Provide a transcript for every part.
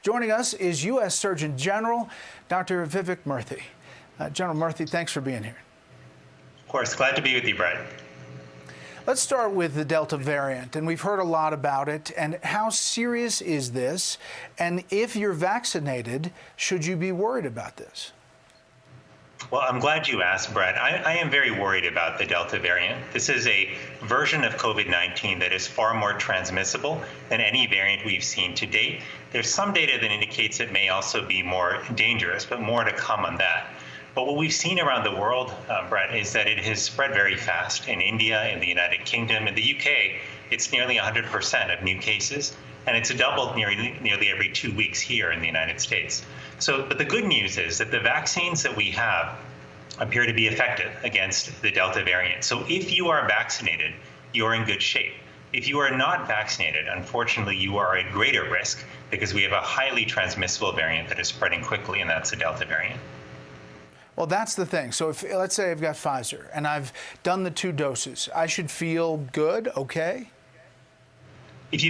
Joining us is U.S. Surgeon General Dr. Vivek Murthy. General Murthy, thanks for being here. Of course, glad to be with you, Brett. Let's start with the Delta variant, and we've heard a lot about it. And how serious is this? And if you're vaccinated, should you be worried about this? Well, I'm glad you asked, Brett. I am very worried about the Delta variant. This is a version of COVID-19 that is far more transmissible than any variant we've seen to date. There's some data that indicates it may also be more dangerous, but more to come on that. But what we've seen around the world, Brett, is that it has spread very fast. In India, in the United Kingdom, in the UK, it's nearly 100% of new cases, and it's doubled nearly every 2 weeks here in the United States. But the good news is that the vaccines that we have appear to be effective against the Delta variant. So if you are vaccinated, you're in good shape. If you are not vaccinated, unfortunately, you are at greater risk because we have a highly transmissible variant that is spreading quickly, and that's the Delta variant. Well, that's the thing. So if, let's say I've got Pfizer and I've done the 2 doses, I should feel good, okay? If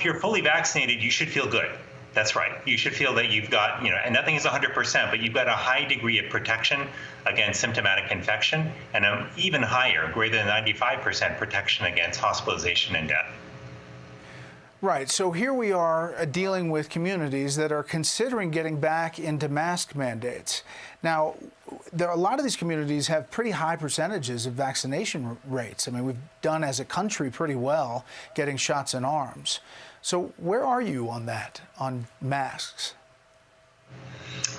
you're fully vaccinated, you should feel good. That's right. You should feel that you've got, and nothing is 100%, but you've got a high degree of protection against symptomatic infection and an even higher, greater than 95% protection against hospitalization and death. Right. So here we are dealing with communities that are considering getting back into mask mandates. Now, a lot of these communities have pretty high percentages of vaccination rates. I mean, we've done as a country pretty well getting shots in arms. So where are you on that, on masks?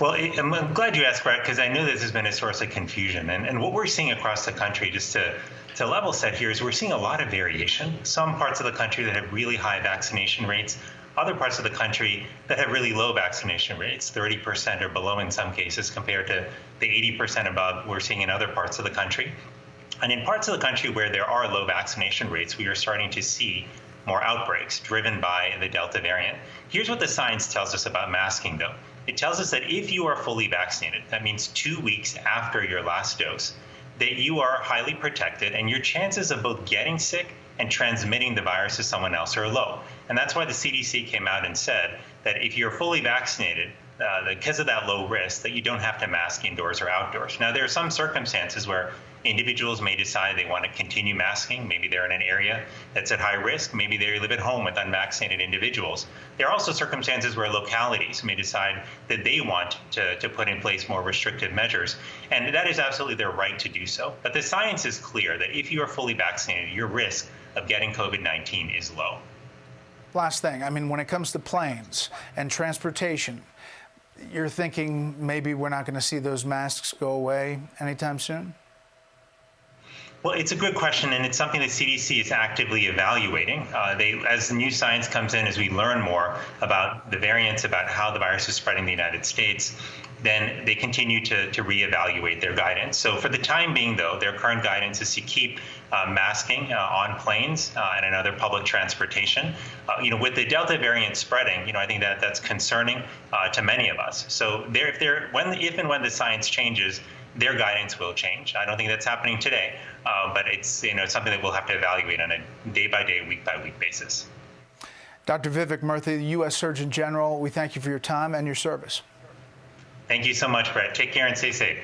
Well, I'm glad you asked, Brett, because I know this has been a source of confusion. And what we're seeing across the country, just to level set here, is we're seeing a lot of variation. Some parts of the country that have really high vaccination rates, other parts of the country that have really low vaccination rates, 30% or below in some cases, compared to the 80% above we're seeing in other parts of the country. And in parts of the country where there are low vaccination rates, we are starting to see more outbreaks driven by the Delta variant. Here's what the science tells us about masking, though. It tells us that if you are fully vaccinated, that means 2 weeks after your last dose, that you are highly protected and your chances of both getting sick and transmitting the virus to someone else are low. And that's why the CDC came out and said that if you're fully vaccinated, because of that low risk, that you don't have to mask indoors or outdoors. Now, there are some circumstances where individuals may decide they want to continue masking. Maybe they're in an area that's at high risk. Maybe they live at home with unvaccinated individuals. There are also circumstances where localities may decide that they want to put in place more restrictive measures. And that is absolutely their right to do so. But the science is clear that if you are fully vaccinated, your risk of getting COVID-19 is low. Last thing, I mean, when it comes to planes and transportation, you're thinking maybe we're not going to see those masks go away anytime soon? Well, it's a good question, and it's something that CDC is actively evaluating. As the new science comes in, as we learn more about the variants, about how the virus is spreading in the United States, then they continue to reevaluate their guidance. So for the time being, though, their current guidance is to keep masking on planes and in other public transportation. With the Delta variant spreading, I think that's concerning to many of us. So if and when the science changes, their guidance will change. I don't think that's happening today, but it's something that we'll have to evaluate on a day-by-day, week-by-week basis. Dr. Vivek Murthy, the U.S. Surgeon General, we thank you for your time and your service. Thank you so much, Brett. Take care and stay safe.